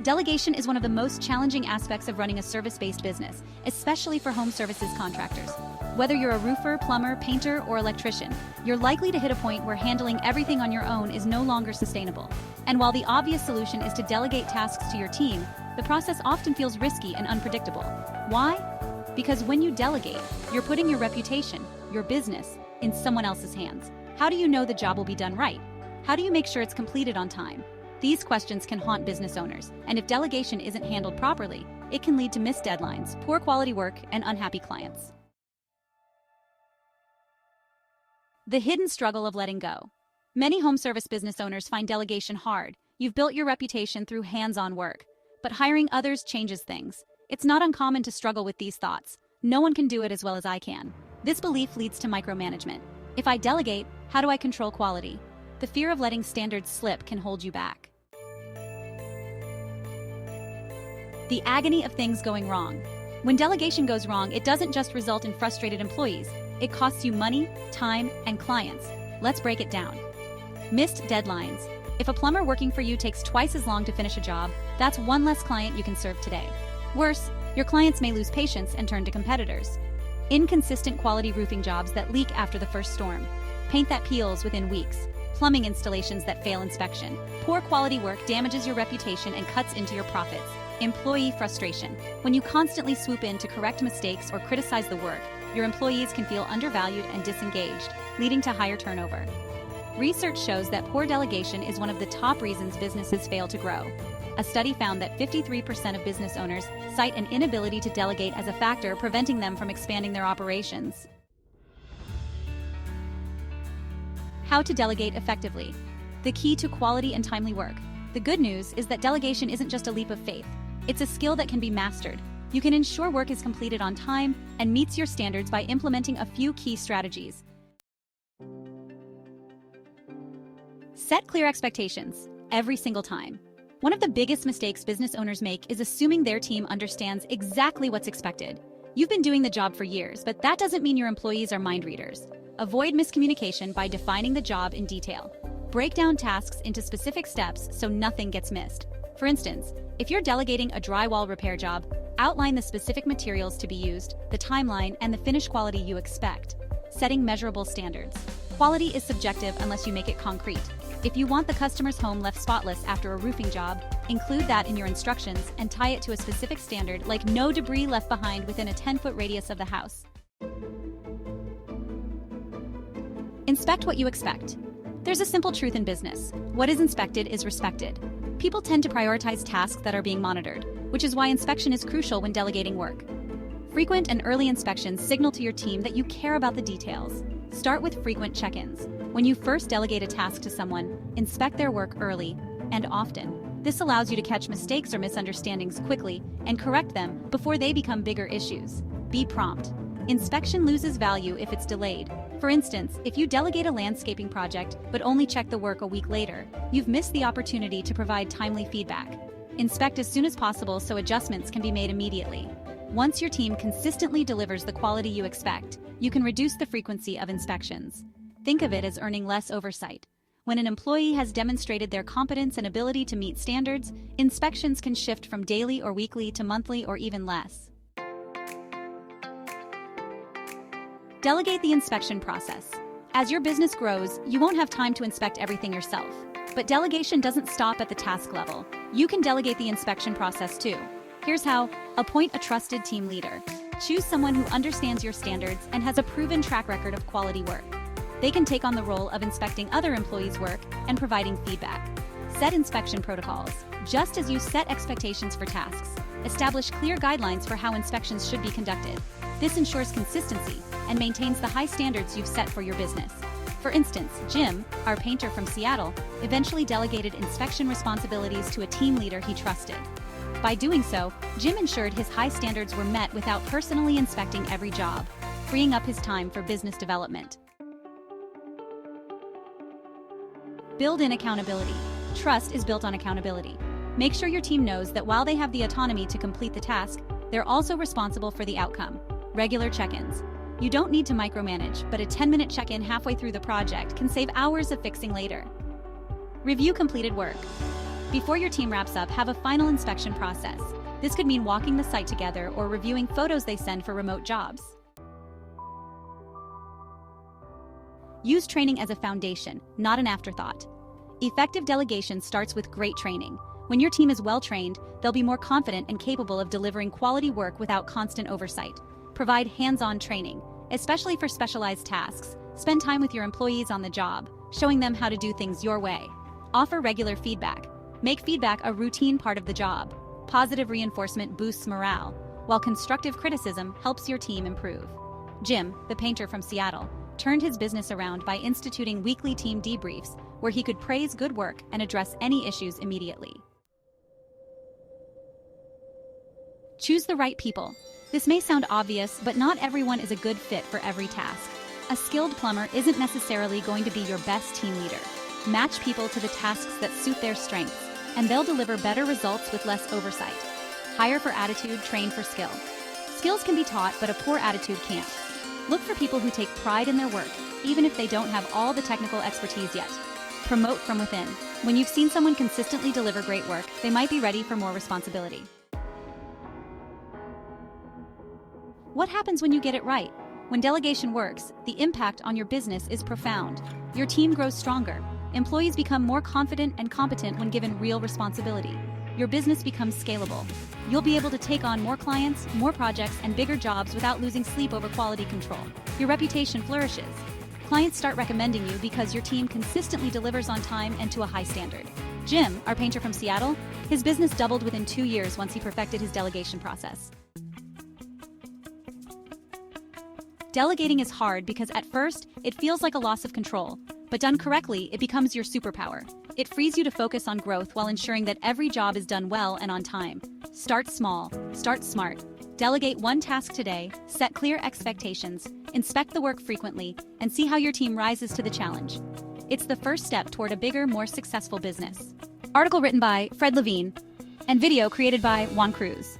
Delegation is one of the most challenging aspects of running a service-based business, especially for home services contractors. Whether you're a roofer, plumber, painter, or electrician, you're likely to hit a point where handling everything on your own is no longer sustainable. And while the obvious solution is to delegate tasks to your team, the process often feels risky and unpredictable. Why? Because when you delegate, you're putting your reputation, your business, in someone else's hands. How do you know the job will be done right? How do you make sure it's completed on time? These questions can haunt business owners, and if delegation isn't handled properly, it can lead to missed deadlines, poor quality work, and unhappy clients. The hidden struggle of letting go. Many home service business owners find delegation hard. You've built your reputation through hands-on work, but hiring others changes things. It's not uncommon to struggle with these thoughts. No one can do it as well as I can. This belief leads to micromanagement. If I delegate, how do I control quality? The fear of letting standards slip can hold you back. The agony of things going wrong. When delegation goes wrong, it doesn't just result in frustrated employees. It costs you money, time, and clients. Let's break it down. Missed deadlines. If a plumber working for you takes twice as long to finish a job, that's one less client you can serve today. Worse, your clients may lose patience and turn to competitors. Inconsistent quality roofing jobs that leak after the first storm. Paint that peels within weeks. Plumbing installations that fail inspection. Poor quality work damages your reputation and cuts into your profits. Employee frustration. When you constantly swoop in to correct mistakes or criticize the work, your employees can feel undervalued and disengaged, leading to higher turnover. Research shows that poor delegation is one of the top reasons businesses fail to grow. A study found that 53% of business owners cite an inability to delegate as a factor preventing them from expanding their operations. How to delegate effectively. The key to quality and timely work. The good news is that delegation isn't just a leap of faith. It's a skill that can be mastered. You can ensure work is completed on time and meets your standards by implementing a few key strategies. Set clear expectations every single time. One of the biggest mistakes business owners make is assuming their team understands exactly what's expected. You've been doing the job for years, but that doesn't mean your employees are mind readers. Avoid miscommunication by defining the job in detail. Break down tasks into specific steps so nothing gets missed. For instance, if you're delegating a drywall repair job, outline the specific materials to be used, the timeline, and the finished quality you expect. Setting measurable standards. Quality is subjective unless you make it concrete. If you want the customer's home left spotless after a roofing job, include that in your instructions and tie it to a specific standard like no debris left behind within a 10-foot radius of the house. Inspect what you expect. There's a simple truth in business. What is inspected is respected. People tend to prioritize tasks that are being monitored, which is why inspection is crucial when delegating work. Frequent and early inspections signal to your team that you care about the details. Start with frequent check-ins. When you first delegate a task to someone, inspect their work early and often. This allows you to catch mistakes or misunderstandings quickly and correct them before they become bigger issues. Be prompt. Inspection loses value if it's delayed. For instance, if you delegate a landscaping project but only check the work a week later, you've missed the opportunity to provide timely feedback. Inspect as soon as possible so adjustments can be made immediately. Once your team consistently delivers the quality you expect, you can reduce the frequency of inspections. Think of it as earning less oversight. When an employee has demonstrated their competence and ability to meet standards, inspections can shift from daily or weekly to monthly or even less. Delegate the inspection process. As your business grows, you won't have time to inspect everything yourself. But delegation doesn't stop at the task level. You can delegate the inspection process too. Here's how. Appoint a trusted team leader. Choose someone who understands your standards and has a proven track record of quality work. They can take on the role of inspecting other employees' work and providing feedback. Set inspection protocols. Just as you set expectations for tasks, establish clear guidelines for how inspections should be conducted. This ensures consistency and maintains the high standards you've set for your business. For instance, Jim, our painter from Seattle, eventually delegated inspection responsibilities to a team leader he trusted. By doing so, Jim ensured his high standards were met without personally inspecting every job, freeing up his time for business development. Build in accountability. Trust is built on accountability. Make sure your team knows that while they have the autonomy to complete the task, they're also responsible for the outcome. Regular check-ins. You don't need to micromanage, but a 10-minute check-in halfway through the project can save hours of fixing later. Review completed work. Before your team wraps up, have a final inspection process. This could mean walking the site together or reviewing photos they send for remote jobs. Use training as a foundation, not an afterthought. Effective delegation starts with great training. When your team is well-trained, they'll be more confident and capable of delivering quality work without constant oversight. Provide hands-on training, especially for specialized tasks. Spend time with your employees on the job, showing them how to do things your way. Offer regular feedback. Make feedback a routine part of the job. Positive reinforcement boosts morale, while constructive criticism helps your team improve. Jim, the painter from Seattle, turned his business around by instituting weekly team debriefs where he could praise good work and address any issues immediately. Choose the right people. This may sound obvious, but not everyone is a good fit for every task. A skilled plumber isn't necessarily going to be your best team leader. Match people to the tasks that suit their strengths, and they'll deliver better results with less oversight. Hire for attitude, train for skill. Skills can be taught, but a poor attitude can't. Look for people who take pride in their work, even if they don't have all the technical expertise yet. Promote from within. When you've seen someone consistently deliver great work, they might be ready for more responsibility. What happens when you get it right? When delegation works, the impact on your business is profound. Your team grows stronger. Employees become more confident and competent when given real responsibility. Your business becomes scalable. You'll be able to take on more clients, more projects, and bigger jobs without losing sleep over quality control. Your reputation flourishes. Clients start recommending you because your team consistently delivers on time and to a high standard. Jim, our painter from Seattle, his business doubled within 2 years once he perfected his delegation process. Delegating is hard because at first, it feels like a loss of control, but done correctly, it becomes your superpower. It frees you to focus on growth while ensuring that every job is done well and on time. Start small, start smart. Delegate one task today, set clear expectations, inspect the work frequently, and see how your team rises to the challenge. It's the first step toward a bigger, more successful business. Article written by Fred Lovine and video created by Juan Cruz.